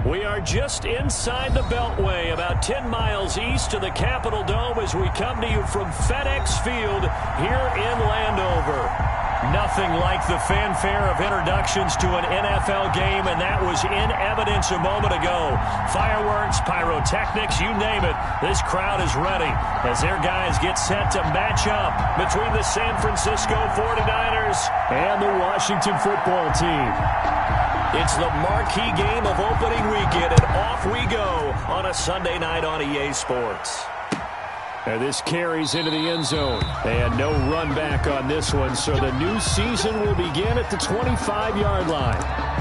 We are just inside the Beltway, about 10 miles east of the Capitol Dome as we come to you from FedEx Field here in Landover. Nothing like the fanfare of introductions to an NFL game, and that was in evidence a moment ago. Fireworks, pyrotechnics, you name it. This crowd is ready as their guys get set to match up between the San Francisco 49ers and the Washington football team. It's the marquee game of opening weekend, and off we go on a Sunday night on EA Sports. And this carries into the end zone. And no run back on this one, so the new season will begin at the 25-yard line.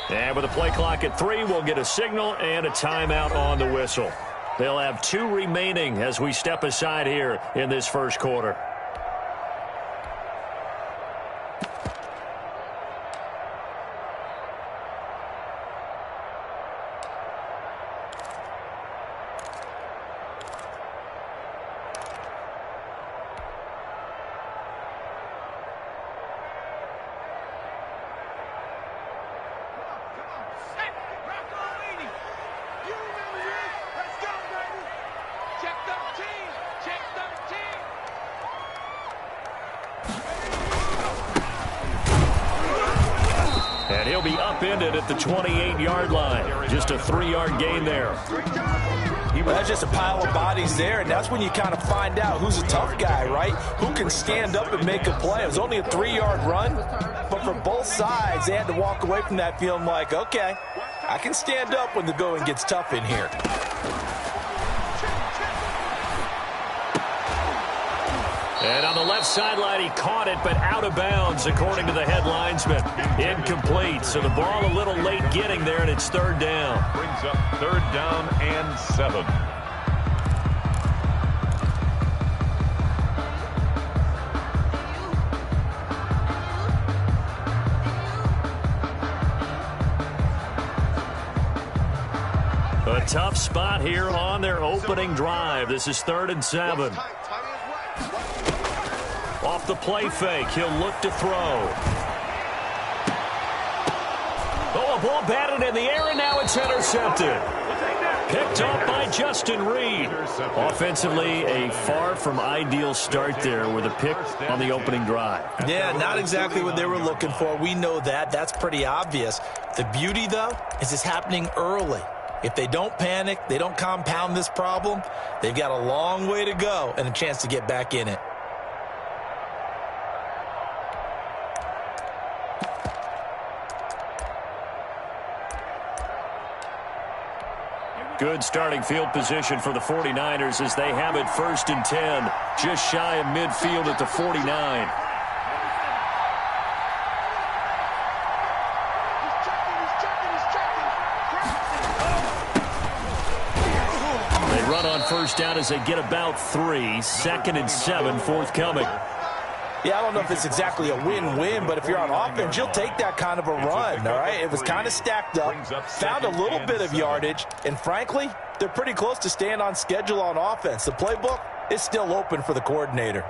And with a play clock at 3, we'll get a signal and a timeout on the whistle. They'll have 2 remaining as we step aside here in this first quarter. And he'll be upended at the 28-yard line. Just a 3-yard gain there. Well, that's just a pile of bodies there, and that's when you kind of find out who's a tough guy, right? Who can stand up and make a play. It was only a 3-yard run, but for both sides, they had to walk away from that feeling like, okay, I can stand up when the going gets tough in here. And on the left sideline, he caught it, but out of bounds, according to the head linesman. Incomplete, so the ball a little late getting there, and it's 3rd down. Brings up 3rd down and 7. A tough spot here on their opening drive. This is 3rd and 7. Off the play fake, he'll look to throw. Oh, a ball batted in the air, and now it's intercepted. Picked up by Justin Reed. Offensively, a far from ideal start there with a pick on the opening drive. Yeah, not exactly what they were looking for. We know that. That's pretty obvious. The beauty, though, is it's happening early. If they don't panic, they don't compound this problem, they've got a long way to go and a chance to get back in it. Good starting field position for the 49ers as they have it 1st and 10, just shy of midfield at the 49. They run on 1st down as they get about 3, 2nd and 7 forthcoming. Yeah, I don't know if it's exactly a win-win, but if you're on offense, you'll take that kind of a run, all right? It was kind of stacked up, found a little bit of yardage, and frankly, they're pretty close to staying on schedule on offense. The playbook is still open for the coordinator.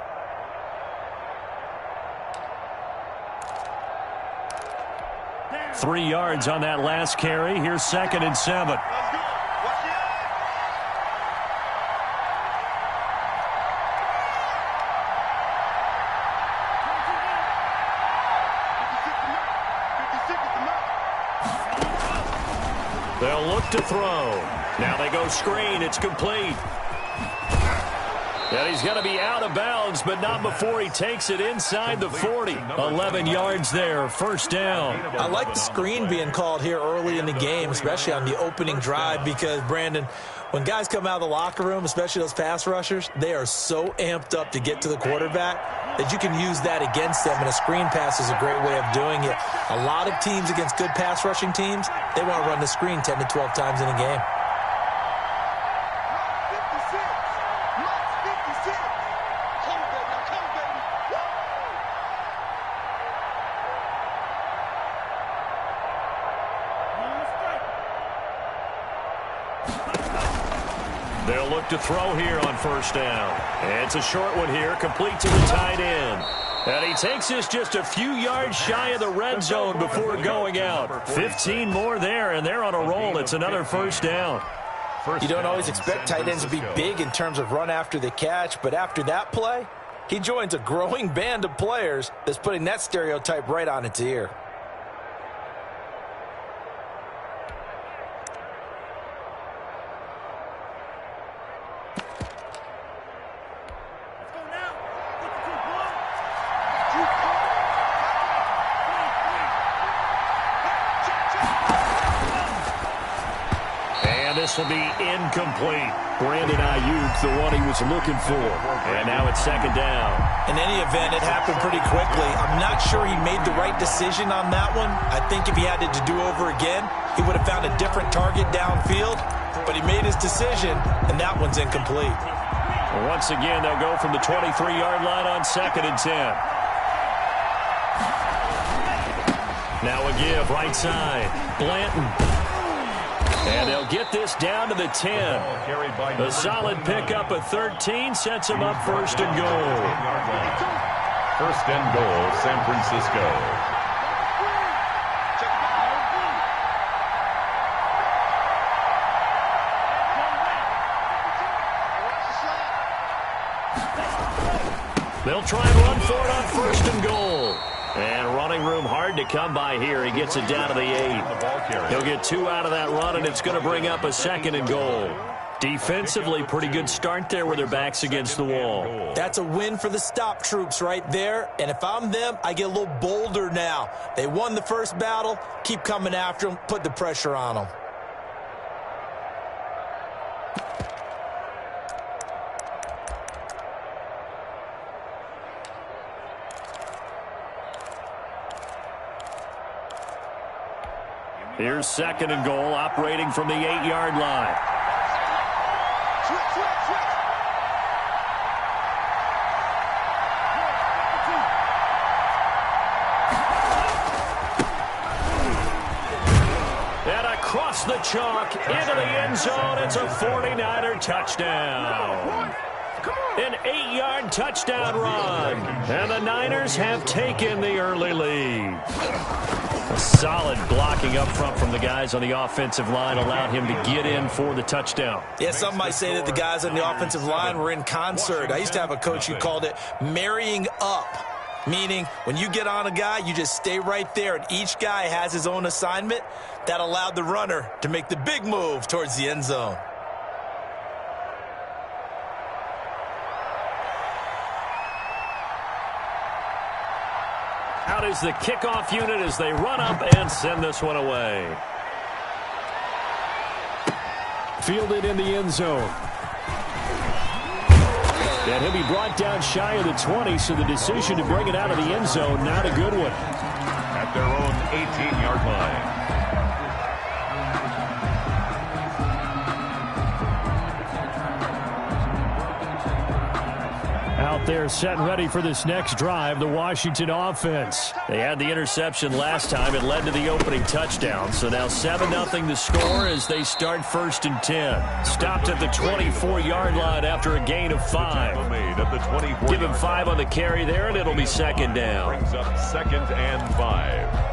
Three yards on that last carry. Here's 2nd and 7. They'll look to throw. Now they go screen. It's complete. And he's going to be out of bounds, but not before he takes it inside the 40. 11 yards there, first down. I like the screen being called here early in the game, especially on the opening drive, because, Brandon, when guys come out of the locker room, especially those pass rushers, they are so amped up to get to the quarterback that you can use that against them, and a screen pass is a great way of doing it. A lot of teams against good pass rushing teams, they want to run the screen 10 to 12 times in a game. They'll look to throw here on first down. It's a short one here, complete to the tight end. And he takes this just a few yards shy of the red zone before going out. 15 more there, and they're on a roll. It's another first down. You don't always expect tight ends to be big in terms of run after the catch, but after that play, he joins a growing band of players that's putting that stereotype right on its ear. This will be incomplete. Brandon Ayuk, the one he was looking for. And now it's second down. In any event, it happened pretty quickly. I'm not sure he made the right decision on that one. I think if he had it to do over again, he would have found a different target downfield. But he made his decision, and that one's incomplete. Once again, they'll go from the 23-yard line on second and 10. Now a give, right side. Blanton. And they'll get this down to the 10. A solid pickup of 13 sets him up first and goal. First and goal, San Francisco. They'll try and run for it on first and goal. And running room hard to come by here. He gets it down to the 8. He'll get 2 out of that run, and it's going to bring up a second and goal. Defensively, pretty good start there with their backs against the wall. That's a win for the stop troops right there. And if I'm them, I get a little bolder now. They won the first battle. Keep coming after them. Put the pressure on them. Here's second and goal, operating from the 8-yard line. And across the chalk, into the end zone, it's a 49er touchdown. An 8-yard touchdown run. And the Niners have taken the early lead. A solid blocking up front from the guys on the offensive line allowed him to get in for the touchdown. Yeah, some might say that the guys on the offensive line were in concert. I used to have a coach who called it marrying up, meaning when you get on a guy, you just stay right there, and each guy has his own assignment. That allowed the runner to make the big move towards the end zone. Out is the kickoff unit as they run up and send this one away. Fielded in the end zone. And he'll be brought down shy of the 20, so the decision to bring it out of the end zone, not a good one. At their own 18-yard line. Out there set and ready for this next drive, the Washington offense. They had the interception last time. It led to the opening touchdown. So now 7-0 the score as they start first and 10. Stopped at the 24-yard line after a gain of 5. Give him 5 on the carry there, and it'll be second down. Brings up second and 5.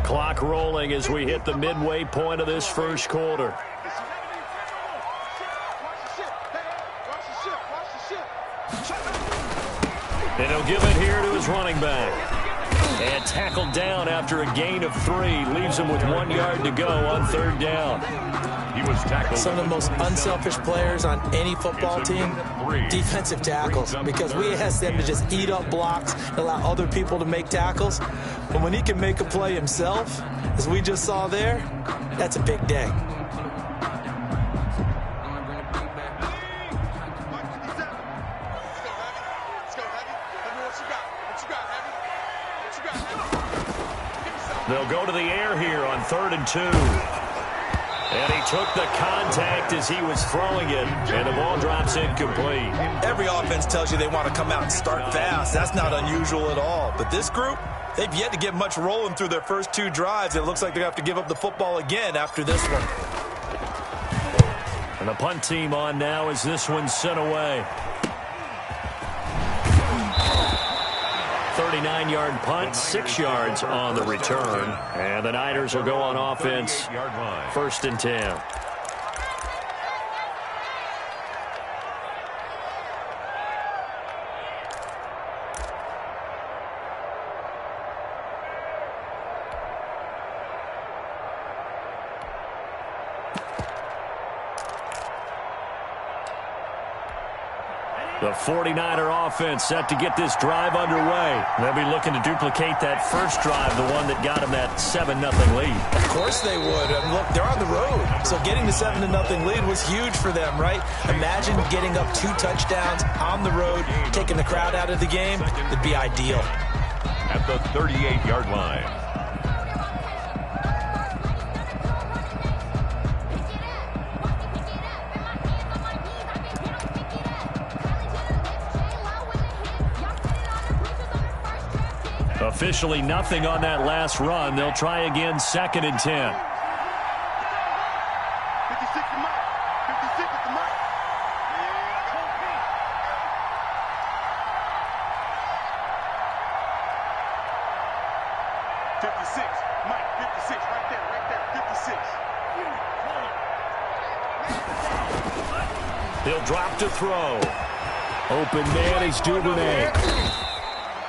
Clock rolling as we hit the midway point of this first quarter. And he'll give it here to his running back. And tackled down after a gain of 3. Leaves him with 1 yard to go on 3rd down. He was tackled. Some of the most unselfish players on any football team, defensive tackles, because we ask them to just eat up blocks and allow other people to make tackles. But when he can make a play himself, as we just saw there, that's a big day. They'll go to the air here on 3rd and 2. And he took the contact as he was throwing it, and the ball drops incomplete. Every offense tells you they want to come out and start fast. That's not unusual at all. But this group, they've yet to get much rolling through their first 2 drives. It looks like they have to give up the football again after this one. And the punt team on now as this one's sent away. 39-yard punt, 6 yards on the return. And the Niners will go on offense, 1st and 10. The 49er offense set to get this drive underway. They'll be looking to duplicate that first drive, the one that got them that 7-0 lead. Of course they would. I mean, look, they're on the road. So getting the 7-0 lead was huge for them, right? Imagine getting up 2 touchdowns on the road, taking the crowd out of the game. It'd be ideal. At the 38-yard line. Officially nothing on that last run. They'll try again, 2nd and 10. He'll drop to throw. Open man is Duvernay.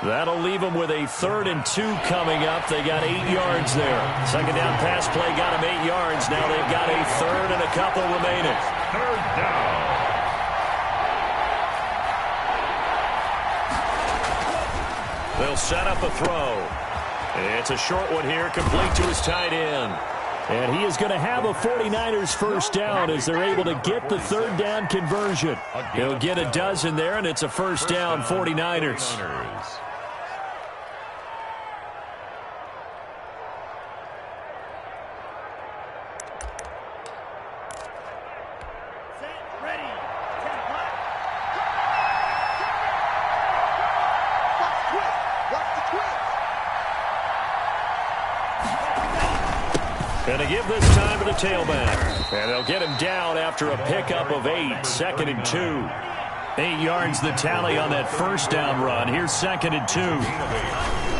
That'll leave them with a 3rd and 2 coming up. They got 8 yards there. 2nd down pass play got them 8 yards. Now they've got a 3rd and a couple remaining. 3rd down. They'll set up a throw. It's a short one here, complete to his tight end. And he is going to have a 49ers first down as they're able to get the 3rd down conversion. He'll get a dozen there, and it's a first down, 49ers. Going to give this time to the tailback. And they'll get him down after a pickup of 8, 2nd and 2. 8 yards the tally on that first down run. Here's 2nd and 2.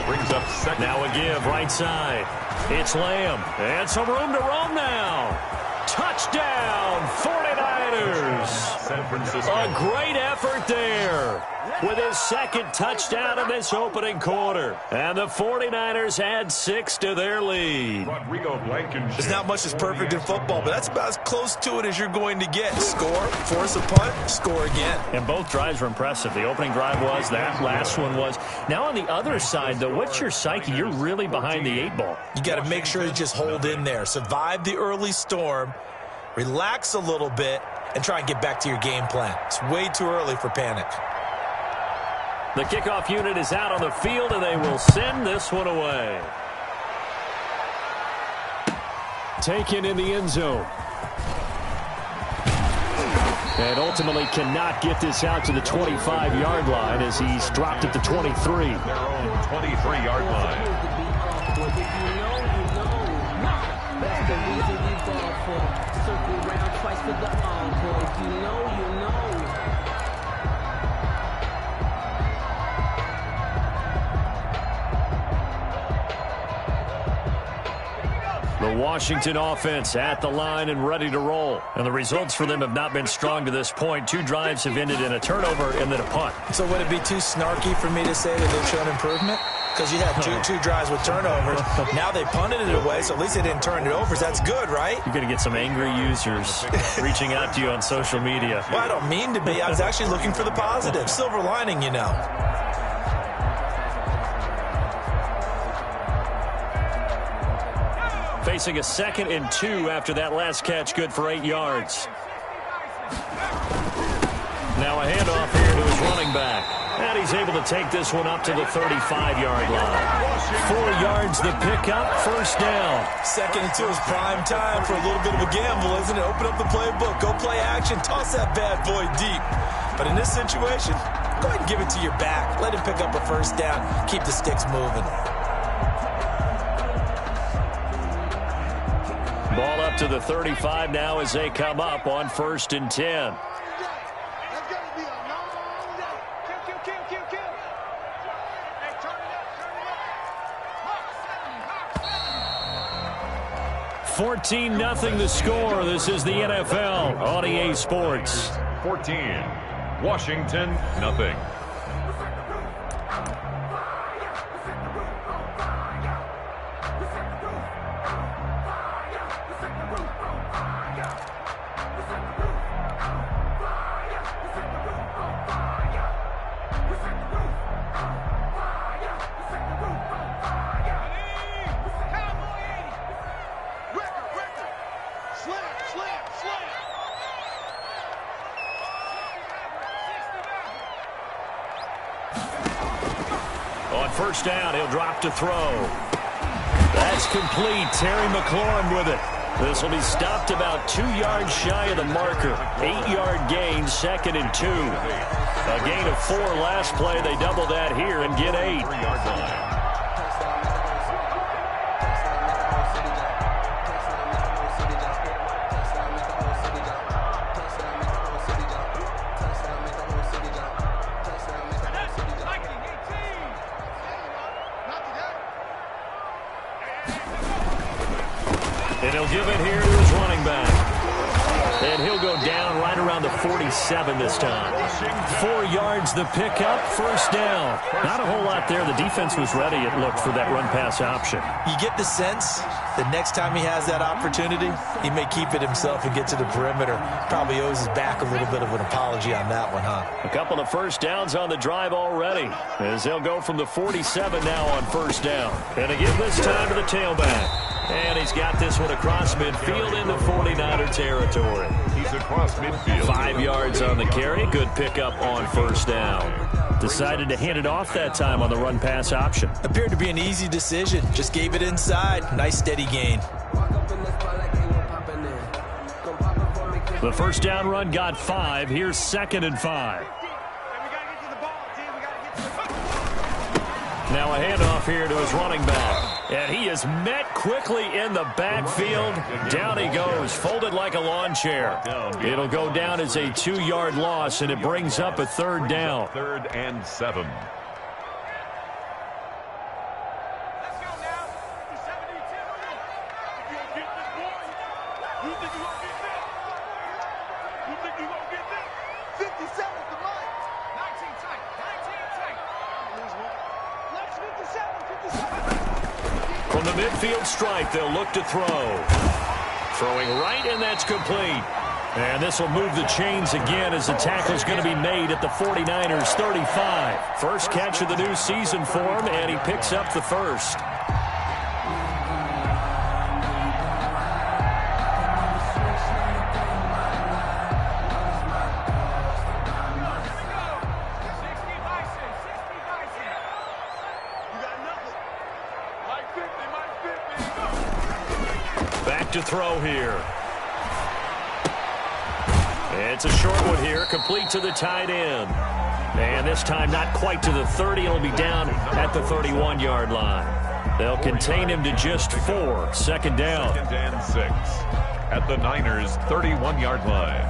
Brings up second. Now a give right side. It's Lamb. And some room to roam now. Touchdown, 49ers. San Francisco. A great effort there with his 2nd touchdown in this opening quarter. And the 49ers add 6 to their lead. There's not much that's perfect in football, but that's about as close to it as you're going to get. Score, force a punt, score again. And both drives were impressive. The opening drive was, that last one was. Now on the other side, though, what's your psyche? You're really behind the 8 ball. You got to make sure you just hold in there. Survive the early storm, relax a little bit, and try and get back to your game plan. It's way too early for panic. The kickoff unit is out on the field, and they will send this one away. Taken in the end zone. And ultimately cannot get this out to the 25-yard line as he's dropped at the 23. Their own 23-yard line. That's the reason we ball for. Circle round twice for the encore. You know. The Washington offense at the line and ready to roll. And the results for them have not been strong to this point. 2 drives have ended in a turnover and then a punt. So would it be too snarky for me to say that they've shown improvement? because you had two drives with turnovers. Now they punted it away, so at least they didn't turn it over. So that's good, right? You're going to get some angry users reaching out to you on social media. Well, I don't mean to be. I was actually looking for the positive. Silver lining, you know. Facing a 2nd and 2 after that last catch, good for 8 yards. Now a handoff here to his running back. And he's able to take this one up to the 35-yard line. 4 yards the pickup, first down. 2nd and 2 is prime time for a little bit of a gamble, isn't it? Open up the playbook, go play action, toss that bad boy deep. But in this situation, go ahead and give it to your back. Let him pick up a first down, keep the sticks moving. Ball up to the 35 now as they come up on 1st and 10. $14-0 the score. This is the NFL on EA Sports. 14, Washington, nothing. First down, he'll drop to throw. That's complete. Terry McLaurin with it. This will be stopped about 2 yards shy of the marker. 8-yard gain, 2nd and 2. A gain of 4 last play. They double that here and get 8. 3-yard line. And he'll give it here to his running back. And he'll go down right around the 47 this time. 4 yards the pickup, first down. Not a whole lot there. The defense was ready, it looked, for that run-pass option. You get the sense that next time he has that opportunity, he may keep it himself and get to the perimeter. Probably owes his back a little bit of an apology on that one, huh? A couple of first downs on the drive already, as they'll go from the 47 now on first down. And again this time to the tailback. And he's got this one across midfield into 49er territory. He's across midfield. 5 yards on the carry. Good pickup on first down. Decided to hand it off that time on the run-pass option. Appeared to be an easy decision. Just gave it inside. Nice steady gain. The first down run got 5. Here's 2nd and 5. Now a handoff here to his running back. And he is met quickly in the backfield. Down he goes, folded like a lawn chair. It'll go down as a 2-yard loss, and it brings up a 3rd down. 3rd and 7. From the midfield stripe, they'll look to throw. Throwing right, and that's complete. And this will move the chains again as the tackle's going to be made at the 49ers 35. First catch of the new season for him, and he picks up the first. Back to throw here. It's a short one here, complete to the tight end. And this time not quite to the 30. It'll be down at the 31-yard line. They'll contain him to just 4. 2nd down. 2nd and 6 at the Niners' 31-yard line.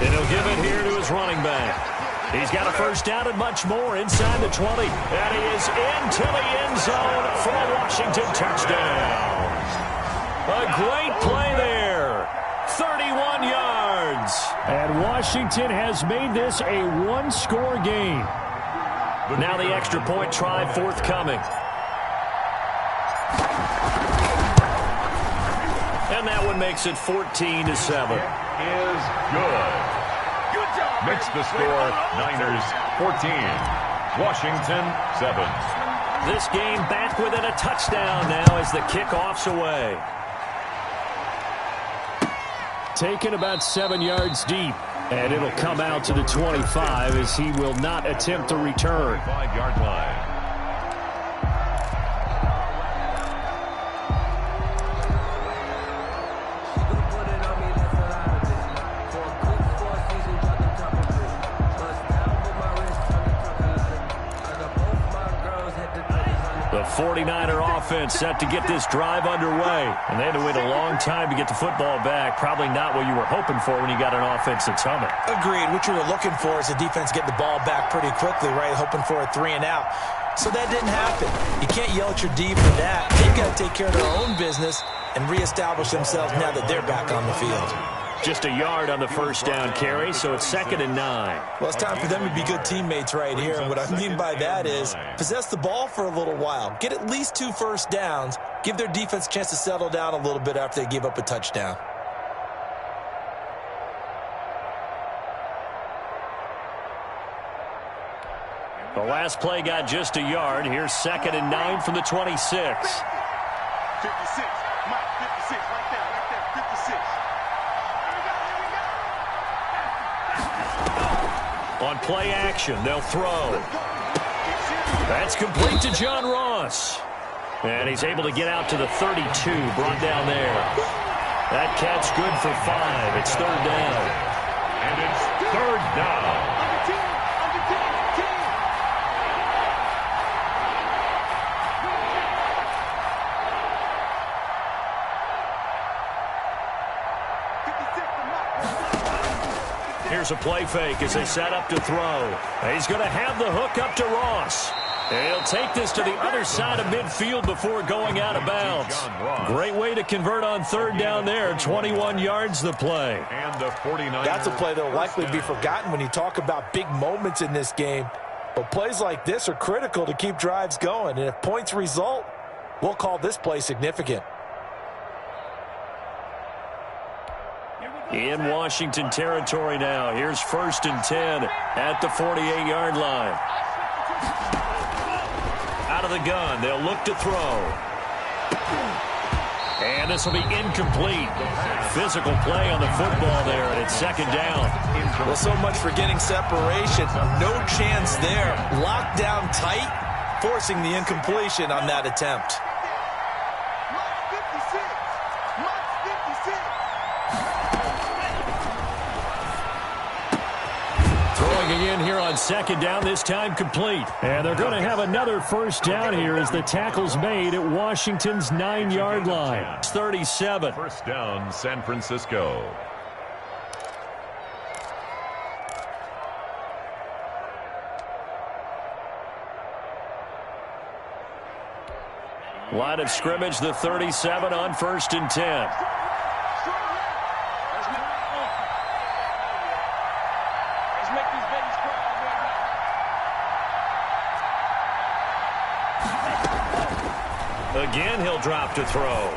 And he'll give it here to his running back. He's got a first down and much more inside the 20. And he is into the end zone for a Washington touchdown. A great play there. 31 And Washington has made this a one-score game. Now the extra point try forthcoming. And that one makes it 14-7. Is good. Makes the score Niners 14, Washington 7. This game back within a touchdown now as the kickoff's away. Taken about 7 yards deep, and it'll come out to the 25 as he will not attempt to return. 5-yard line. The 49er offense set to get this drive underway. And they had to wait a long time to get the football back. Probably not what you were hoping for when you got an offense that's humming. Agreed. What you were looking for is the defense getting the ball back pretty quickly, right? Hoping for a 3-and-out. So that didn't happen. You can't yell at your D for that. They've got to take care of their own business and reestablish themselves now that they're back on the field. Just a yard on the first down carry, so it's 2nd and 9. Well, it's time for them to be good teammates right here. And what I mean by that is possess the ball for a little while. Get at least 2 first downs. Give their defense a chance to settle down a little bit after they give up a touchdown. The last play got just a yard. Here's 2nd and 9 from the 26. 56. Mike, 56. Right there. 56. On play action, they'll throw. That's complete to John Ross. And he's able to get out to the 32, brought down there. That catch good for 5. It's 3rd down. And it's 3rd down. Here's a play fake as they set up to throw. He's going to have the hook up to Ross. He'll take this to the other side of midfield before going out of bounds. Great way to convert on 3rd down there. 21 yards the play. And the 49ers. That's a play that will likely be forgotten when you talk about big moments in this game. But plays like this are critical to keep drives going. And if points result, we'll call this play significant. In Washington territory now. Here's 1st and 10 at the 48-yard line. Out of the gun. They'll look to throw. And this will be incomplete. Physical play on the football there, and it's 2nd down. Well, so much for getting separation. No chance there. Locked down tight, forcing the incompletion on that attempt. Again here on 2nd down, this time complete. And they're going to have another first down here as the tackle's made at Washington's 9-yard line. It's 37. 1st down, San Francisco. Line of scrimmage, the 37 on 1st and 10. Again, he'll drop to throw.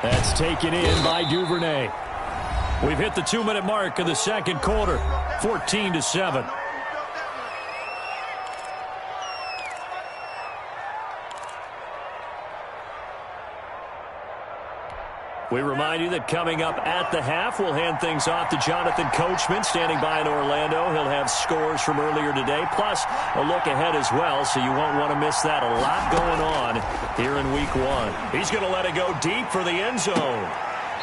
That's taken in by Duvernay. We've hit the 2-minute mark of the 2nd quarter, 14-7. We remind you that coming up at the half, we'll hand things off to Jonathan Coachman, standing by in Orlando. He'll have scores from earlier today, plus a look ahead as well, so you won't want to miss that. A lot going on here in Week 1. He's going to let it go deep for the end zone.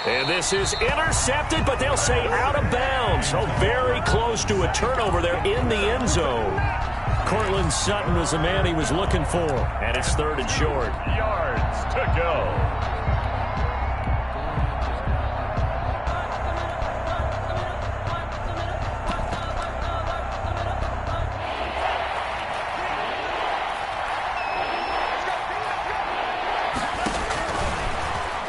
And this is intercepted, but they'll say out of bounds. Oh, very close to a turnover there in the end zone. Cortland Sutton was the man he was looking for, and it's 3rd and short. Yards to go.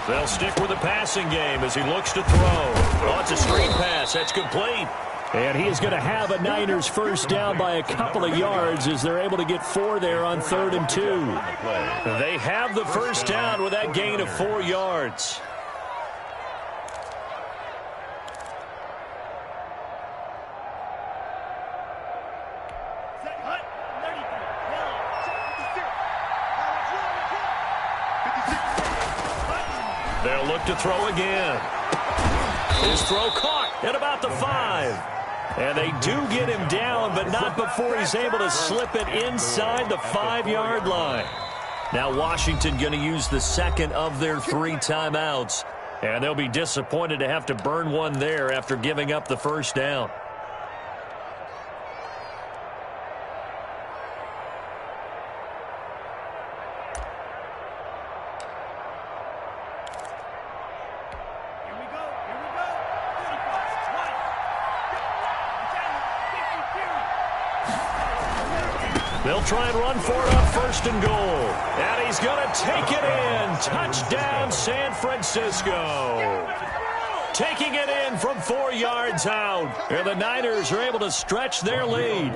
They'll stick with the passing game as he looks to throw. Oh, it's a screen pass. That's complete. And he is going to have a Niners first down by a couple of yards as they're able to get 4 there on 3rd and 2. They have the first down with that gain of 4 yards. They'll look to throw again. His throw caught at about the 5. And they do get him down, but not before he's able to slip it inside the 5-yard line. Now Washington going to use the second of their 3 timeouts. And they'll be disappointed to have to burn one there after giving up the first down. They'll try and run for it on 1st and goal. And he's going to take it in. Touchdown, San Francisco. Taking it in from 4 yards out. And the Niners are able to stretch their lead.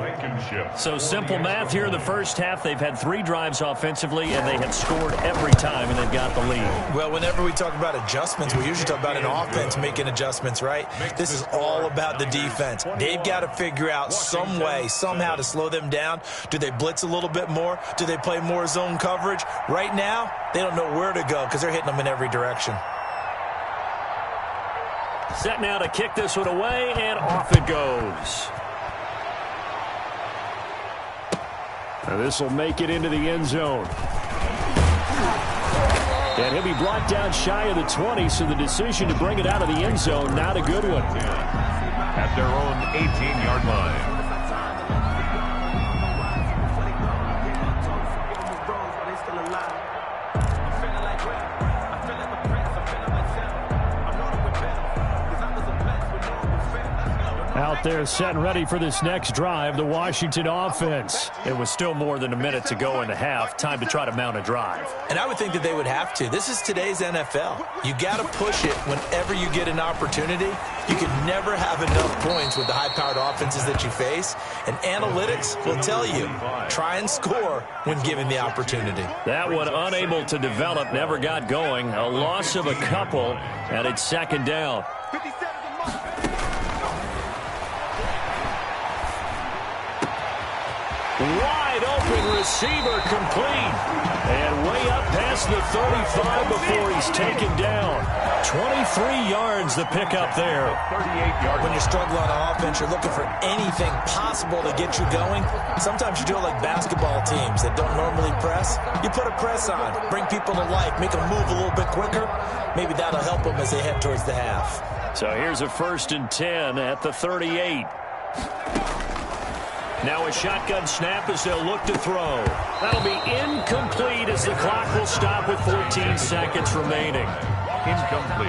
So simple math here in the first half. They've had 3 drives offensively, and they have scored every time, and they've got the lead. Well, whenever we talk about adjustments, we usually talk about an offense making adjustments, right? This is all about the defense. They've got to figure out some way, somehow to slow them down. Do they blitz a little bit more? Do they play more zone coverage? Right now, they don't know where to go because they're hitting them in every direction. Set now to kick this one away, and off it goes. This will make it into the end zone. And he'll be brought down shy of the 20, so the decision to bring it out of the end zone, not a good one. At their own 18-yard line. Out there set and ready for this next drive, the Washington offense. It was still more than a minute to go in the half. Time to try to mount a drive. And I would think that they would have to. This is today's NFL. You got to push it whenever you get an opportunity. You can never have enough points with the high-powered offenses that you face. And analytics will tell you, try and score when given the opportunity. That one unable to develop, never got going. A loss of a couple, and it's 2nd down. Wide open receiver complete. And way up past the 35 before he's taken down. 23 yards the pickup there. 38-yard. When you're struggling on offense, you're looking for anything possible to get you going. Sometimes you do it like basketball teams that don't normally press. You put a press on, bring people to life, make them move a little bit quicker. Maybe that'll help them as they head towards the half. So here's a 1st and 10 at the 38. Now a shotgun snap as they'll look to throw. That'll be incomplete as the clock will stop with 14 seconds remaining. Incomplete.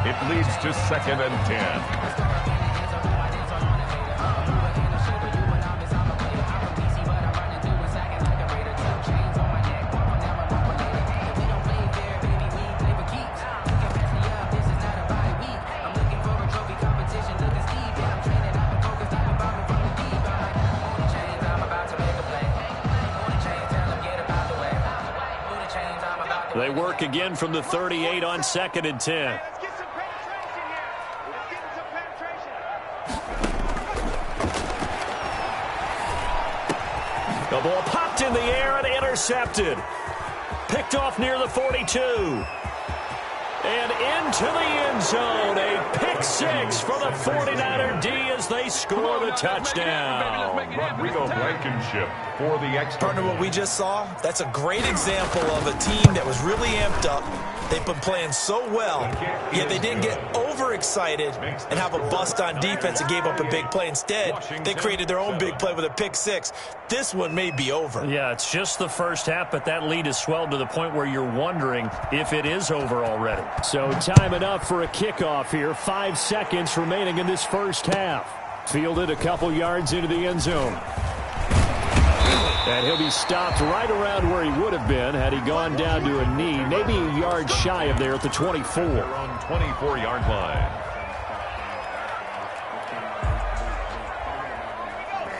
It leads to 2nd and 10. They work again from the 38 on 2nd and 10. The ball popped in the air and intercepted. Picked off near the 42. And into the end zone. A pick 6 for the 49er D as they score the touchdown. Rodrigo Blankenship for the extra. Partner, what we just saw, that's a great example of a team that was really amped up. They've been playing so well, yet they didn't get overexcited and have a bust on defense and gave up a big play. Instead, they created their own big play with a pick 6. This one may be over. Yeah, it's just the first half, but that lead has swelled to the point where you're wondering if it is over already. So time enough for a kickoff here. 5 seconds remaining in this first half. Fielded a couple yards into the end zone. And he'll be stopped right around where he would have been had he gone down to a knee, maybe a yard shy of there at the 24. They're on 24-yard line.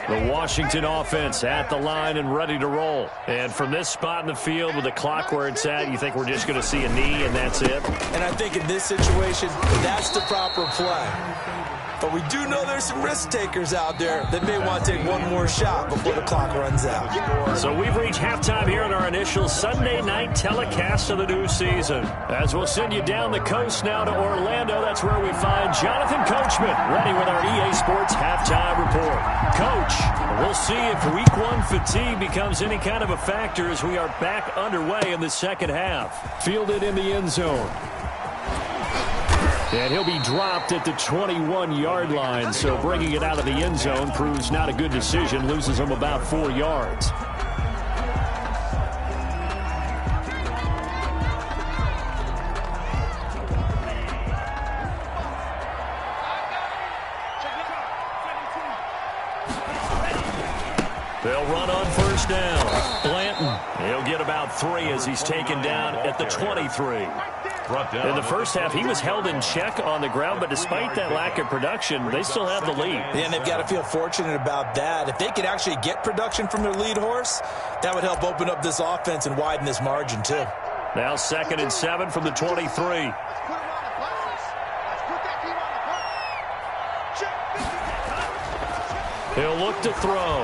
The Washington offense at the line and ready to roll. And from this spot in the field with the clock where it's at, you think we're just going to see a knee and that's it? And I think in this situation, that's the proper play. But we do know there's some risk takers out there that may want to take one more shot before the clock runs out. So we've reached halftime here in our initial Sunday night telecast of the new season. As we'll send you down the coast now to Orlando, that's where we find Jonathan Coachman ready with our EA Sports halftime report. Coach, we'll see if week one fatigue becomes any kind of a factor as we are back underway in the second half. Fielded in the end zone. And he'll be dropped at the 21-yard line, so bringing it out of the end zone proves not a good decision, loses him about 4 yards. They'll run on first down. Blanton, he'll get about 3 as he's taken down at the 23. In the first half, he was held in check on the ground, but despite that lack of production, they still have the lead. And they've got to feel fortunate about that. If they could actually get production from their lead horse, that would help open up this offense and widen this margin, too. Now 2nd and 7 from the 23. He'll look to throw.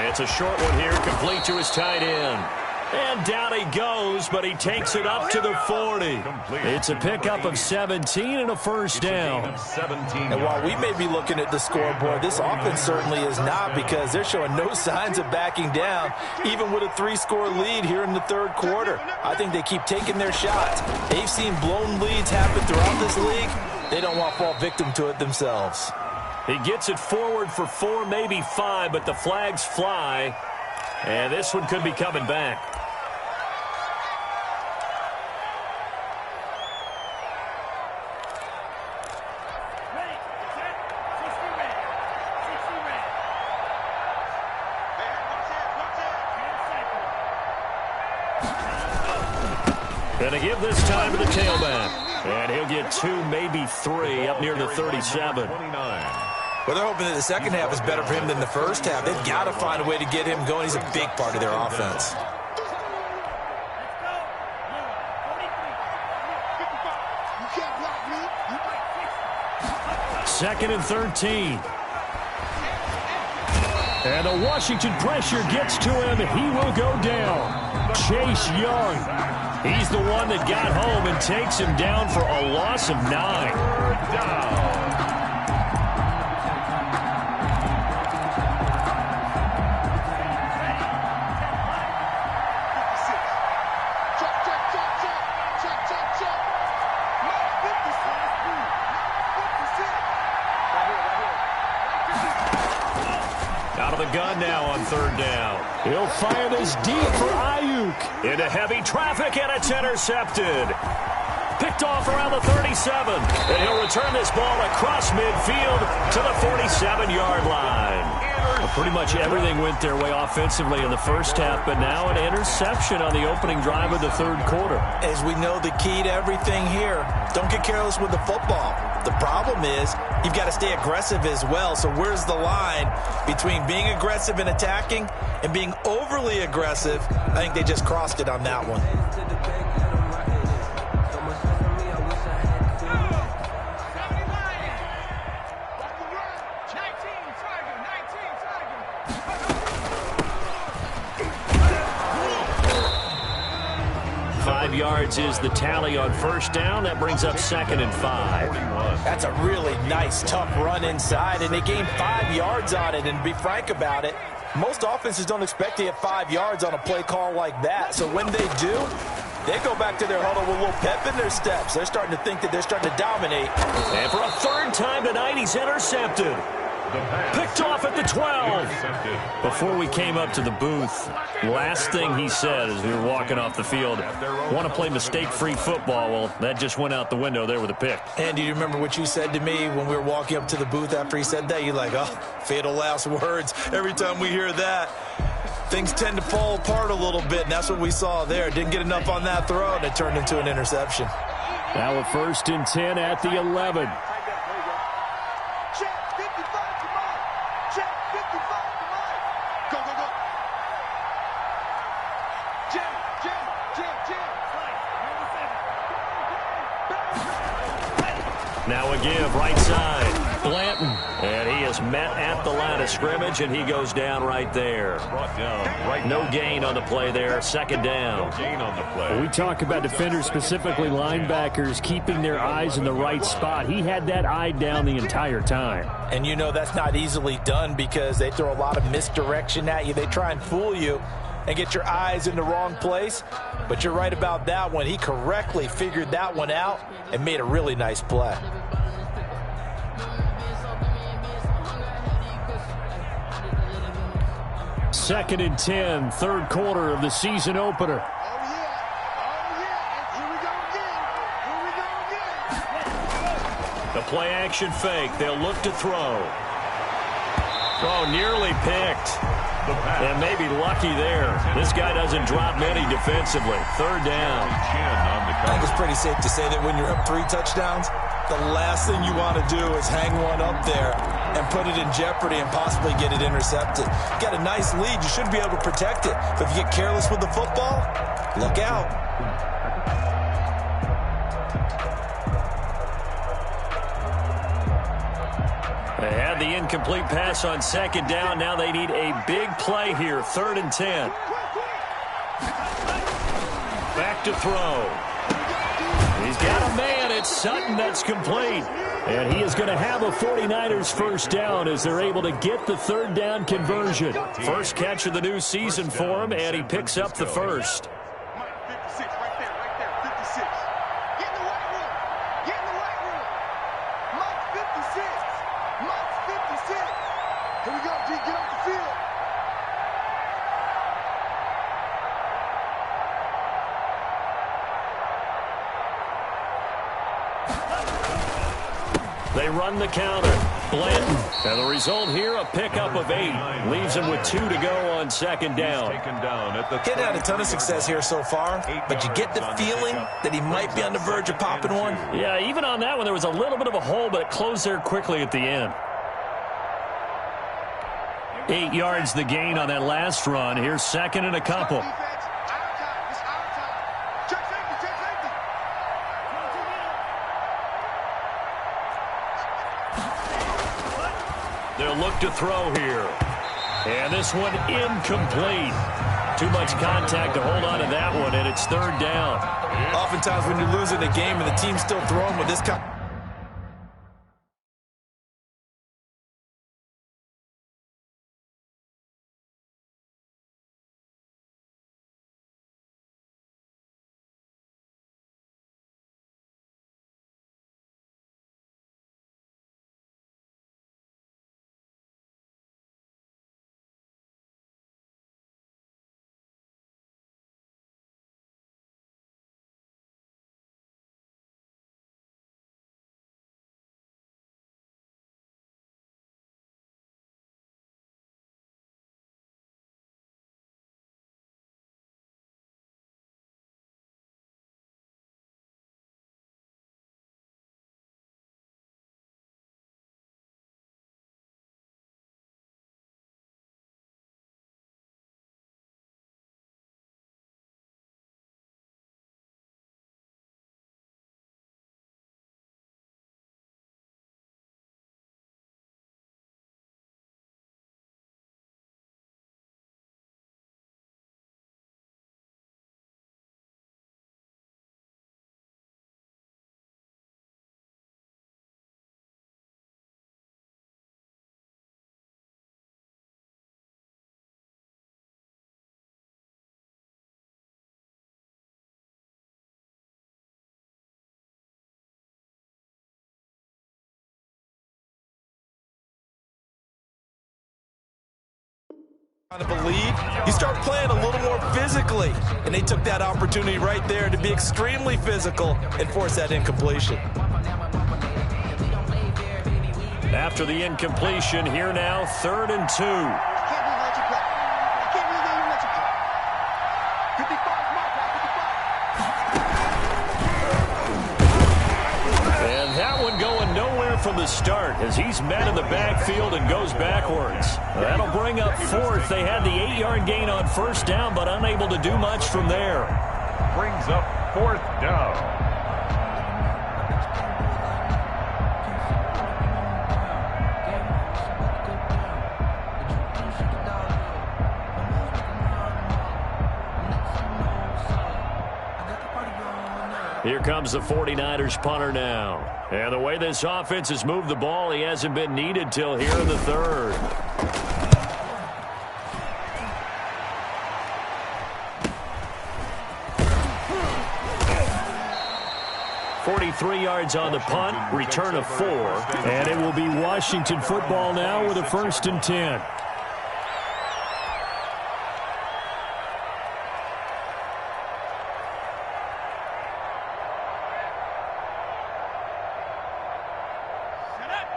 It's a short one here, complete to his tight end. And down he goes, but he takes it up to the 40. It's a pickup of 17 and a first down. And while we may be looking at the scoreboard, this offense certainly is not, because they're showing no signs of backing down, even with a 3-score lead here in the third quarter. I think they keep taking their shots. They've seen blown leads happen throughout this league. They don't want to fall victim to it themselves. He gets it forward for 4, maybe 5, but the flags fly. And this one could be coming back. Gonna give this time to the tailback. And he'll get 2, maybe 3 up near the 37. Well, they're hoping that the second half is better for him than the first half. They've got to find a way to get him going. He's a big part of their offense. Second and 13. And the Washington pressure gets to him. He will go down. Chase Young. He's the one that got home and takes him down for a loss of 9. Third down. Gun now on third down. He'll fire this deep for Ayuk. Into heavy traffic, and it's intercepted. Picked off around the 37. And he'll return this ball across midfield to the 47-yard line. Pretty much everything went their way offensively in the first half, but now an interception on the opening drive of the third quarter. As we know, the key to everything here, don't get careless with the football. The problem is you've got to stay aggressive as well. So where's the line between being aggressive and attacking and being overly aggressive? I think they just crossed it on that one. Yards is the tally on first down. That brings up 2nd and 5. That's a really nice, tough run inside, and they gained 5 yards on it. And to be frank about it, most offenses don't expect to get 5 yards on a play call like that. So when they do, they go back to their huddle with a little pep in their steps. They're starting to think that they're starting to dominate. And for a third time tonight, he's intercepted. Picked off at the 12. Before we came up to the booth, last thing he said as we were walking off the field, want to play mistake-free football. Well, that just went out the window there with a pick. And do you remember what you said to me when we were walking up to the booth after he said that? You're like, oh, fatal last words. Every time we hear that, things tend to fall apart a little bit, and that's what we saw there. Didn't get enough on that throw, and it turned into an interception. Now a 1st and 10 at the 11. Check 55, come on. Check 55, come on. Go, go, go. Jim. Now a give, right side. Blanton. And he is met at the line of scrimmage, and he goes down right there. No gain on the play there. 2nd down. No gain on the play. We talk about defenders, specifically linebackers, keeping their eyes in the right spot. He had that eye down the entire time. And you know that's not easily done because they throw a lot of misdirection at you. They try and fool you and get your eyes in the wrong place. But you're right about that one. He correctly figured that one out and made a really nice play. Second and 10, 3rd quarter of the season opener. Oh, yeah. Here we go again. The play action fake. They'll look to throw. Oh, nearly picked. And maybe lucky there. This guy doesn't drop many defensively. 3rd down. I think it's pretty safe to say that when you're up 3 touchdowns, the last thing you want to do is hang one up there and put it in jeopardy and possibly get it intercepted. You got a nice lead. You should be able to protect it. But if you get careless with the football, look out. They had the incomplete pass on 2nd down. Now they need a big play here. 3rd and 10. Back to throw. He's got a man. It's Sutton that's complete. And he is going to have a 49ers 1st down as they're able to get the 3rd down conversion. First catch of the new season for him, and he picks up the 1st. Mike, 56, right there, 56. Get in the white room. Get in the white room. Mike, 56. Mike, 56. Here we go, G. Get off the field. They run the counter. Blanton. And the result here, a pickup of 8. Leaves him with 2 to go on 2nd down. He's had a ton of success here so far, but you get the feeling that he might be on the verge of popping one. Yeah, even on that one, there was a little bit of a hole, but it closed there quickly at the end. 8 yards the gain on that last run. Here's 2nd and a couple. Defense, our time. It's our time. Check safety, check safety. They'll look to throw here. And this one incomplete. Too much contact to hold on to that one, and it's 3rd down. Oftentimes when you're losing a game and the team's still throwing with this kind To believe, you start playing a little more physically, and they took that opportunity right there to be extremely physical and force that incompletion. After the incompletion, here now, 3rd and 2. And that one going nowhere from the start as he's met in the backfield and goes backwards. That'll bring up 4th. They had the 8-yard gain on 1st down, but unable to do much from there. Brings up 4th down. Here comes the 49ers punter now. And the way this offense has moved the ball, he hasn't been needed till here in the 3rd. .43 yards on the punt, return of 4. And it will be Washington football now with a 1st and 10.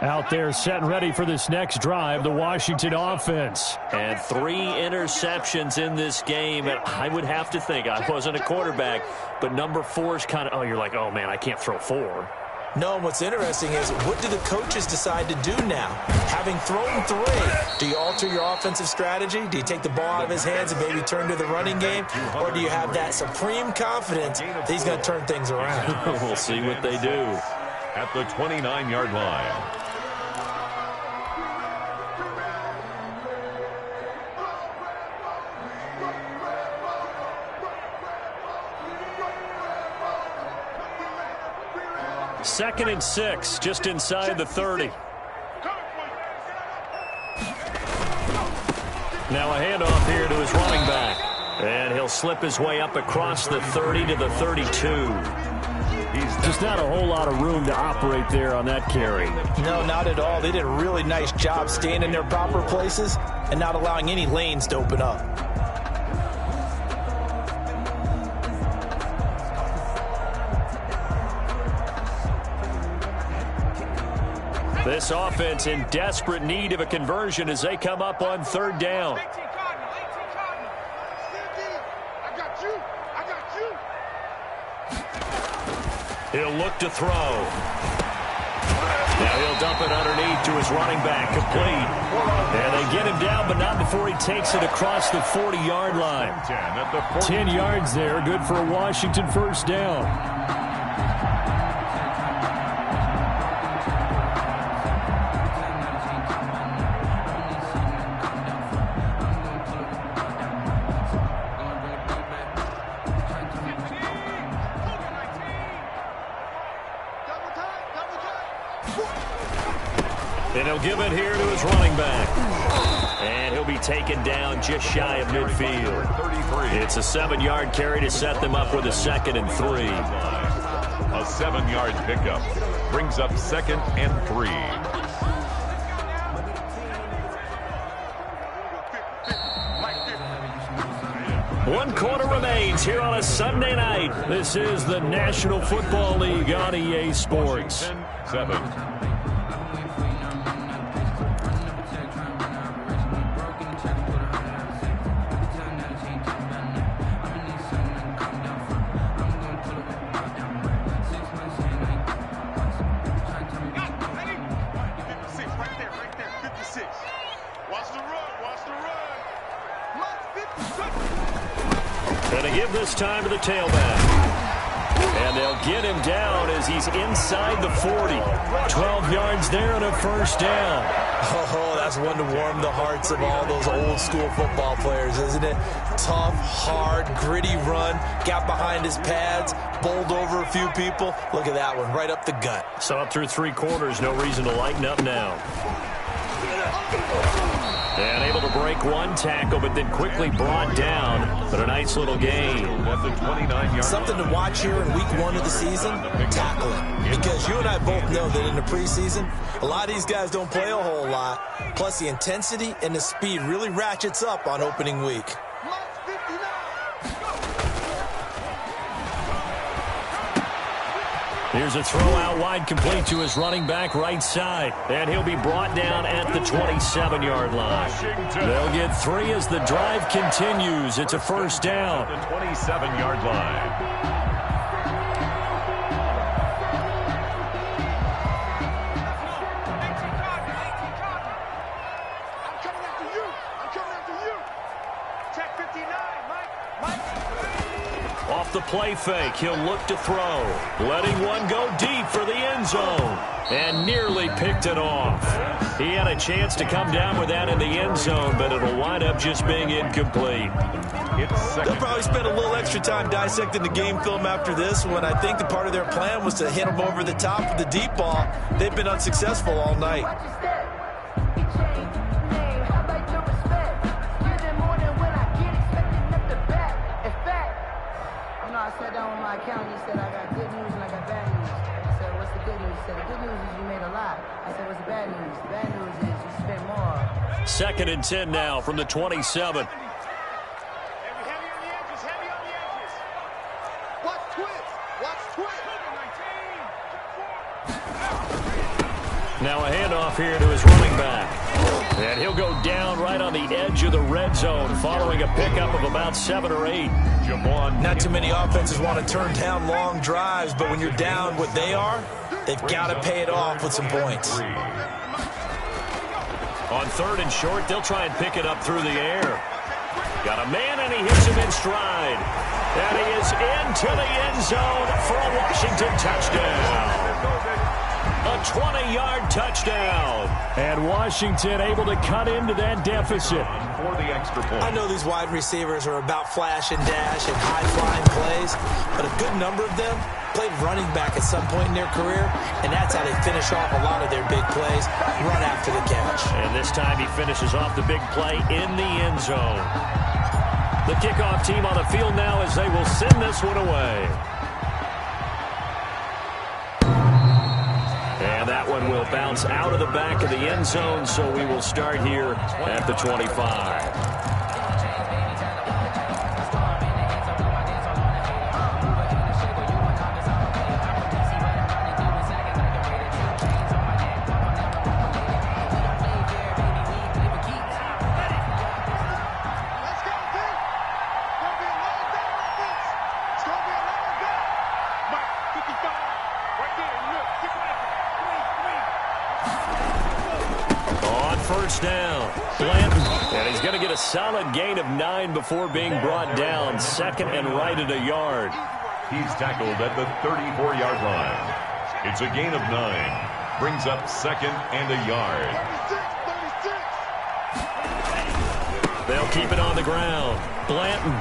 Out there set and ready for this next drive, the Washington offense. And 3 interceptions in this game. And I would have to think, I wasn't a quarterback, but number 4 is kind of, oh, you're like, oh, man, I can't throw 4. No, and what's interesting is, what do the coaches decide to do now? Having thrown 3, do you alter your offensive strategy? Do you take the ball out of his hands and maybe turn to the running game? Or do you have that supreme confidence that he's going to turn things around? We'll see what they do. At the 29-yard line. Second and 6, just inside the 30. Now a handoff here to his running back. And he'll slip his way up across the 30 to the 32. Just not a whole lot of room to operate there on that carry. No, not at all. They did a really nice job staying in their proper places and not allowing any lanes to open up. This offense in desperate need of a conversion as they come up on 3rd down. He'll look to throw. Now he'll dump it underneath to his running back, complete. And they get him down, but not before he takes it across the 40-yard line. 10 yards there, good for a Washington 1st down. And he'll give it here to his running back. And he'll be taken down just shy of midfield. It's a 7-yard carry to set them up with a 2nd and 3. A 7-yard pickup brings up 2nd and 3. One quarter remains here on a Sunday night. This is the National Football League on EA Sports. 7. Gonna give this time to the tailback. And they'll get him down as he's inside the 40. 12 yards there and a 1st down. Oh, that's one to warm the hearts of all those old school football players, isn't it? Tough, hard, gritty run, got behind his pads, bowled over a few people. Look at that one, right up the gut. So up through 3 quarters, no reason to lighten up now. And able to break break one tackle, but then quickly brought down. But a nice little gain. At the 29-yard Something to watch here in week 1 of the season, tackling. Because you and I both know that in the preseason, a lot of these guys don't play a whole lot. Plus, the intensity and the speed really ratchets up on opening week. Here's a throw out wide, complete to his running back right side. And he'll be brought down at the 27-yard line. They'll get 3 as the drive continues. It's a first down. The 27-yard line. Off the play fake, he'll look to throw. Letting one go deep for the end zone. And nearly picked it off. He had a chance to come down with that in the end zone, but it'll wind up just being incomplete. They'll probably spend a little extra time dissecting the game film after this when I think the part of their plan was to hit them over the top with the deep ball. They've been unsuccessful all night. I sat down with my accountant. He said, I got good news and I got bad news. I said, what's the good news? He said, the good news is you made a lot. I said, what's the bad news? The bad news is you spent more. 2nd and 10 now from the 27. Heavy on the edges, heavy on the edges. Watch twist, watch twist. Now a handoff here to his running back. And he'll go down right on the edge of the red zone following a pickup of about 7 or 8. Not too many offenses want to turn down long drives, but when you're down what they are, they've got to pay it off with some points. On 3rd and short, they'll try and pick it up through the air. Got a man, and he hits him in stride. And he is into the end zone for a Washington touchdown. A 20-yard touchdown. And Washington able to cut into that deficit. For the extra point. I know these wide receivers are about flash and dash and high-flying plays, but a good number of them played running back at some point in their career, and that's how they finish off a lot of their big plays, run after the catch. And this time he finishes off the big play in the end zone. The kickoff team on the field now as they will send this one away. And that one will bounce out of the back of the end zone, so we will start here at the 25. First down, Blanton, and he's going to get a solid gain of 9 before being brought down. 2nd and right at a yard. He's tackled at the 34-yard line. It's a gain of 9. Brings up 2nd and a yard. They'll keep it on the ground. Blanton.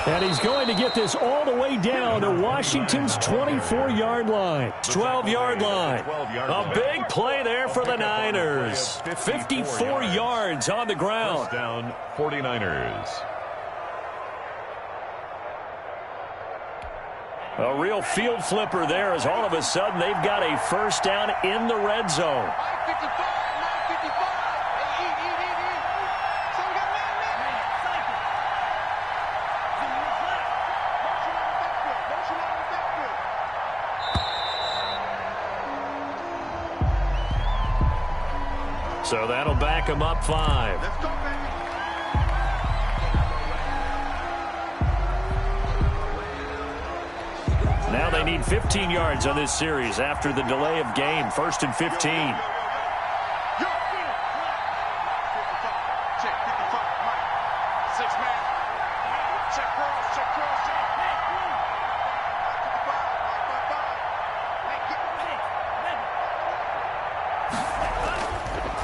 And he's going to get this all the way down to Washington's 24-yard line. 12-yard line. A big play there for the Niners. 54 yards on the ground. First down, 49ers. A real field flipper there as all of a sudden they've got a first down in the red zone. So that'll back him up 5. Now they need 15 yards on this series after the delay of game. 1st and 15.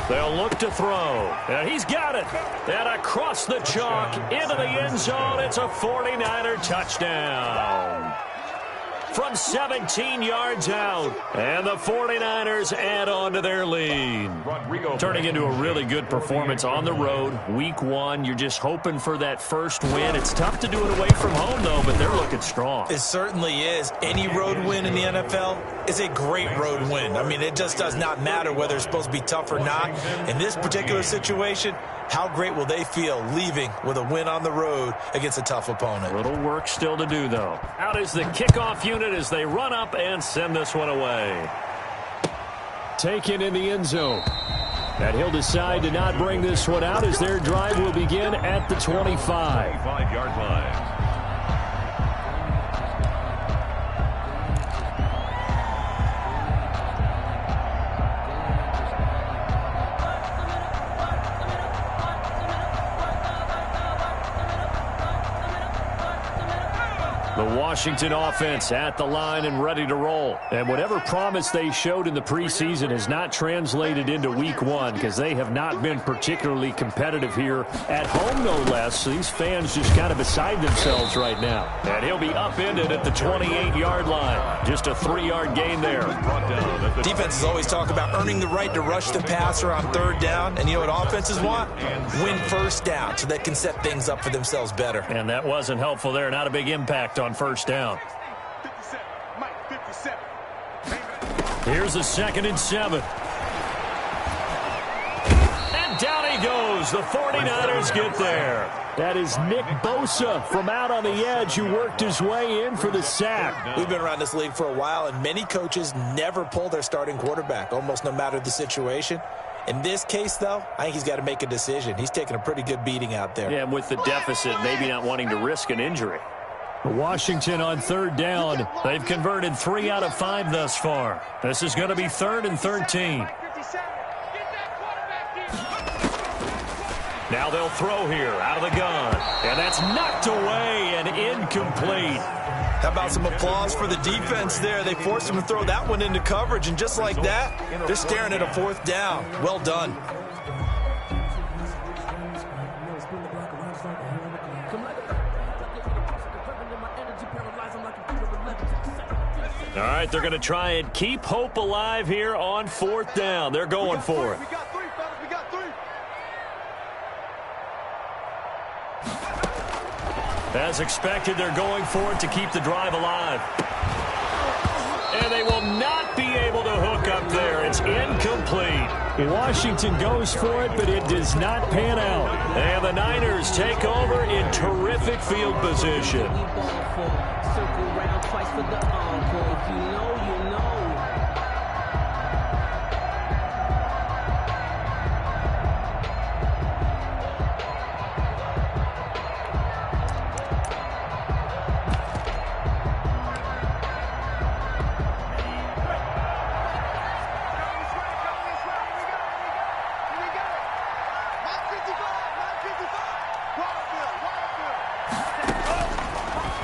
They'll look to throw. And he's got it. And across the chalk into the end zone. It's a 49er touchdown. from 17 yards out. And the 49ers add on to their lead. Turning into a really good performance on the road. Week 1, you're just hoping for that first win. It's tough to do it away from home, though, but they're looking strong. It certainly is. Any road win in the NFL is a great road win. I mean, it just does not matter whether it's supposed to be tough or not. In this particular situation, how great will they feel leaving with a win on the road against a tough opponent? A little work still to do, though. Out is the kickoff unit as they run up and send this one away. Taken in the end zone. And he'll decide to not bring this one out as their drive will begin at the 25. 25-yard line. The Washington offense at the line and ready to roll. And whatever promise they showed in the preseason has not translated into week 1 because they have not been particularly competitive here at home, no less. So these fans just kind of beside themselves right now. And he'll be upended at the 28-yard line. Just a 3-yard gain there. Defenses always talk about earning the right to rush the passer on third down. And you know what offenses want? Win first down so they can set things up for themselves better. And that wasn't helpful there. Not a big impact on first down. 57. Mike, 57. Here's a 2nd and 7. And down he goes. The 49ers get there. That is Nick Bosa from out on the edge who worked his way in for the sack. We've been around this league for a while, and many coaches never pull their starting quarterback, almost no matter the situation. In this case, though, I think he's got to make a decision. He's taking a pretty good beating out there. Yeah, and with the deficit, maybe not wanting to risk an injury. Washington on third down. They've converted 3 out of 5 thus far. This is going to be 3rd and 13. Now they'll throw here out of the gun. And that's knocked away and incomplete. How about some applause for the defense there? They forced him to throw that one into coverage, and just like that, they're staring at a 4th down. Well done. All right, they're going to try and keep hope alive here on 4th down. They're going for it. We got 3, fellas. We got 3. As expected, they're going for it to keep the drive alive. And they will not be able to hook up there. It's incomplete. Washington goes for it, but it does not pan out. And the Niners take over in terrific field position. Circle round twice for the encore. If you know, you know.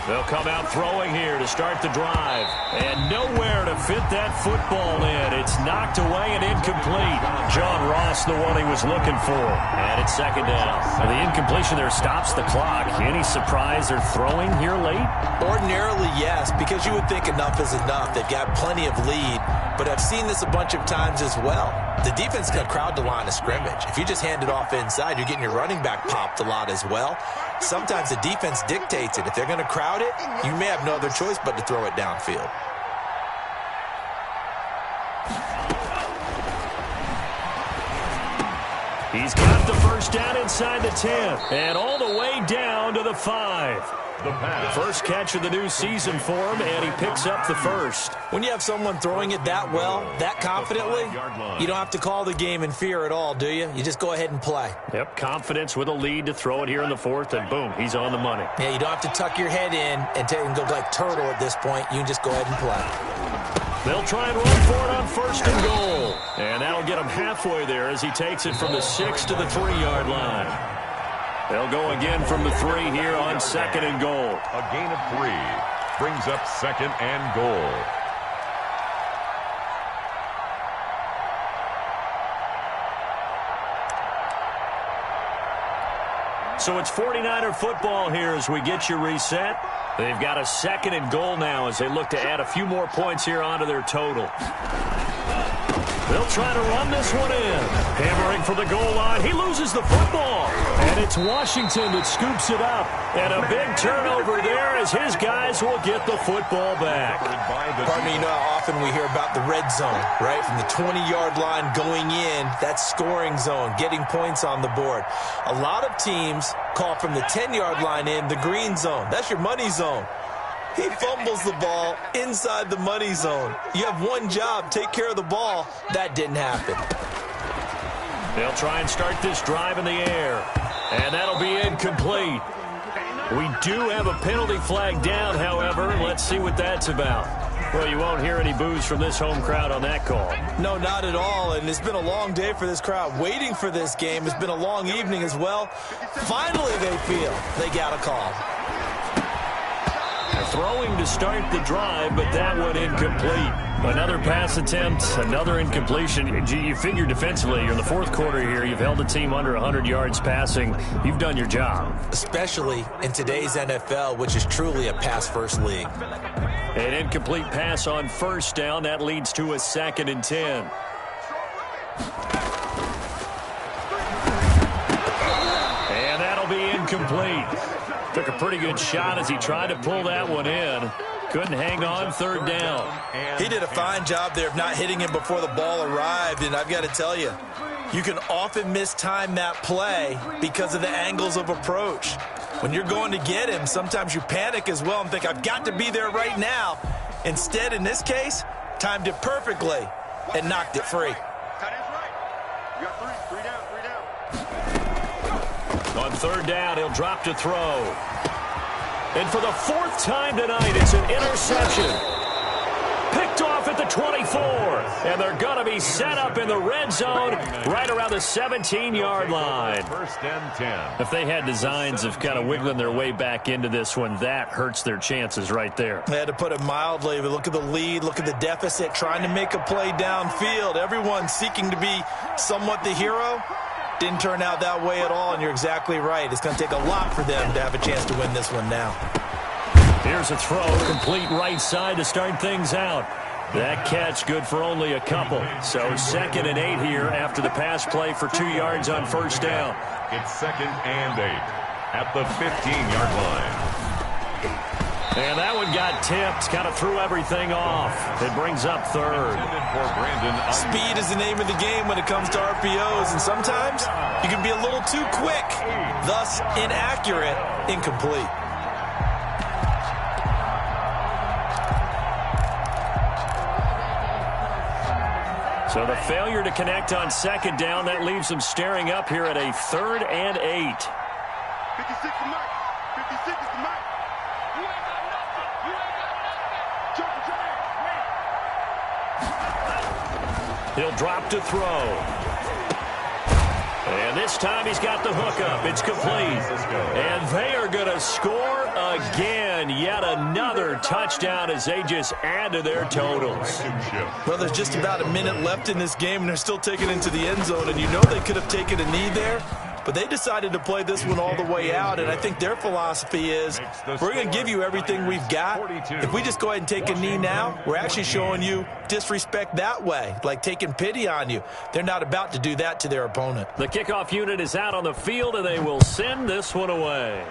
They'll come out throwing here to start the drive. And nowhere to fit that football in. It's knocked away and incomplete. John Ross, the one he was looking for. And it's 2nd down. The incompletion there stops the clock. Any surprise they're throwing here late? Ordinarily, yes, because you would think enough is enough. They've got plenty of lead, but I've seen this a bunch of times as well. The defense got crowd the line of scrimmage. If you just hand it off inside, you're getting your running back popped a lot as well. Sometimes the defense dictates it. If they're going to crowd it, you may have no other choice but to throw it downfield. He's got the first down inside the 10 and all the way down to the 5. First catch of the new season for him, and he picks up the first. When you have someone throwing it that well, that confidently, you don't have to call the game in fear at all, do you? You just go ahead and play. Yep, confidence with a lead to throw it here in the 4th, and boom, he's on the money. Yeah, you don't have to tuck your head in and go like turtle at this point. You can just go ahead and play. They'll try and run for it on 1st and goal. And that'll get him halfway there as he takes it from the 6 to the 3-yard line. They'll go again from the 3 here on 2nd and goal. A gain of 3 brings up 2nd and goal. So it's 49er football here as we get you reset. They've got a 2nd and goal now as they look to add a few more points here onto their total. They'll try to run this one in. Hammering for the goal line. He loses the football. And it's Washington that scoops it up. And a big turnover there as his guys will get the football back. Pardon me, you know how often we hear about the red zone, right? From the 20-yard line going in, that's scoring zone, getting points on the board. A lot of teams call from the 10-yard line in the green zone. That's your money zone. He fumbles the ball inside the money zone. You have one job, take care of the ball. That didn't happen. They'll try and start this drive in the air. And that'll be incomplete. We do have a penalty flag down, however. Let's see what that's about. Well, you won't hear any boos from this home crowd on that call. No, not at all. And it's been a long day for this crowd waiting for this game. It's been a long evening as well. Finally, they feel they got a call. Throwing to start the drive, but that one incomplete. Another pass attempt, another incompletion. You figure defensively, you're in the 4th quarter here. You've held a team under 100 yards passing. You've done your job. Especially in today's NFL, which is truly a pass-first league. An incomplete pass on 1st down. That leads to a 2nd and 10. And that'll be incomplete. Took a pretty good shot as he tried to pull that one in. Couldn't hang on 3rd down. He did a fine job there of not hitting him before the ball arrived, and I've got to tell you, you can often mistime that play because of the angles of approach. When you're going to get him, sometimes you panic as well and think, I've got to be there right now. Instead, in this case, timed it perfectly and knocked it free. You got three down. On 3rd down, he'll drop to throw. And for the 4th time tonight, it's an interception. Picked off at the 24. And they're going to be set up in the red zone right around the 17-yard line. 1st and 10. If they had designs of kind of wiggling their way back into this one, that hurts their chances right there. They had to put it mildly, but look at the lead, look at the deficit, trying to make a play downfield. Everyone seeking to be somewhat the hero. Didn't turn out that way at all, and you're exactly right. It's going to take a lot for them to have a chance to win this one now. Here's a throw, complete right side to start things out. That catch good for only a couple. So 2nd and 8 here after the pass play for 2 yards on 1st down. It's 2nd and 8 at the 15-yard line. And that one got tipped, kind of threw everything off. It brings up 3rd. Speed is the name of the game when it comes to RPOs, and sometimes you can be a little too quick, thus inaccurate, incomplete. So the failure to connect on 2nd down, that leaves them staring up here at a 3rd and 8. 56 to Mike. 56 is to Mike. You ain't got nothing. You ain't got nothing. He'll drop to throw. And this time he's got the hookup. It's complete. And they are going to score again. Yet another touchdown as they just add to their totals. Well, there's just about a minute left in this game, and they're still taking it into the end zone. And you know they could have taken a knee there, but they decided to play this one all the way out. And I think their philosophy is, we're going to give you everything we've got. If we just go ahead and take a knee now, we're actually showing you disrespect that way, like taking pity on you. They're not about to do that to their opponent. The kickoff unit is out on the field, and they will send this one away.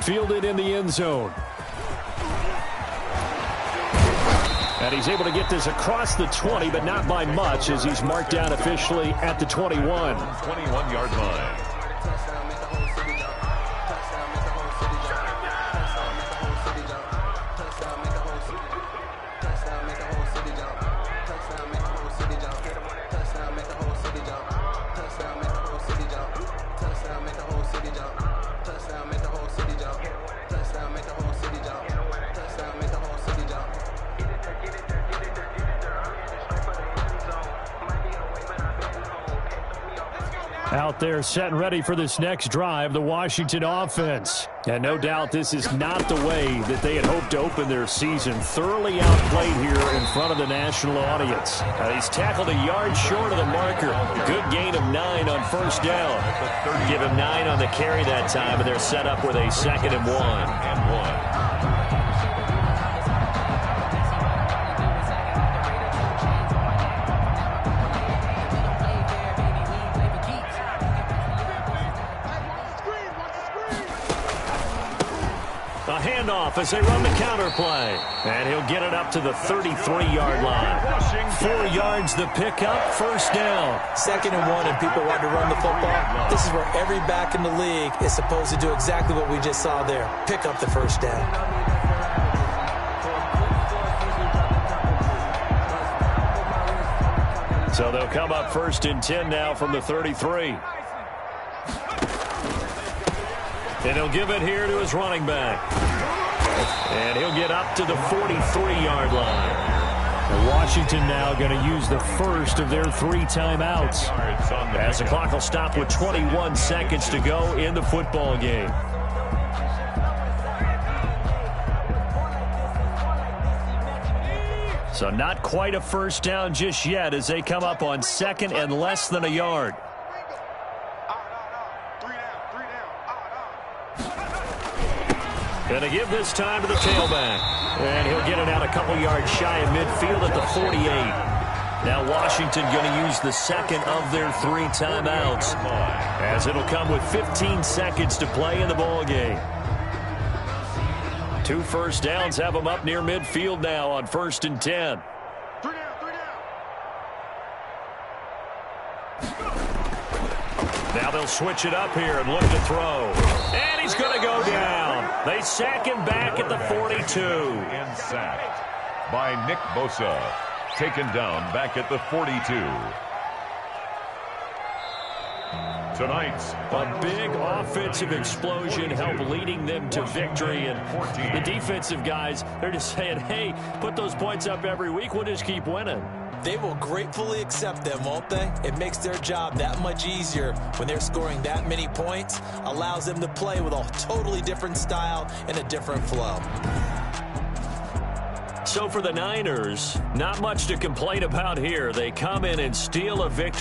Fielded in the end zone. And he's able to get this across the 20, but not by much, as he's marked down officially at the 21. 21-yard line. Out there set and ready for this next drive, the Washington offense. And no doubt this is not the way that they had hoped to open their season. Thoroughly outplayed here in front of the national audience. He's tackled a yard short of the marker. Good gain of 9 on first down. Give him 9 on the carry that time, and they're set up with a 2nd and 1. A handoff as they run the counter play. And he'll get it up to the 33-yard line. 4 yards the pickup, first down. 2nd and 1, and people want to run the football. This is where every back in the league is supposed to do exactly what we just saw there. Pick up the first down. So they'll come up 1st and 10 now from the 33. And he'll give it here to his running back. And he'll get up to the 43-yard line. And Washington now going to use the first of their 3 timeouts. As the clock will stop with 21 seconds to go in the football game. So not quite a first down just yet as they come up on 2nd and less than a yard. Going to give this time to the tailback. And he'll get it out a couple yards shy of midfield at the 48. Now Washington going to use the 2nd of their 3 timeouts, as it'll come with 15 seconds to play in the ball game. 2 first downs have them up near midfield now on 1st and 10. 3 down, 3 down. Now they'll switch it up here and look to throw. And he's going to go down. They sack him back at the 42. And sacked by Nick Bosa. Taken down back at the 42. Tonight's A big offensive explosion helped leading them to victory. And the defensive guys, they're just saying, hey, put those points up every week. We'll just keep winning. They will gratefully accept them, won't they? It makes their job that much easier when they're scoring that many points. Allows them to play with a totally different style and a different flow. So for the Niners, not much to complain about here. They come in and steal a victory.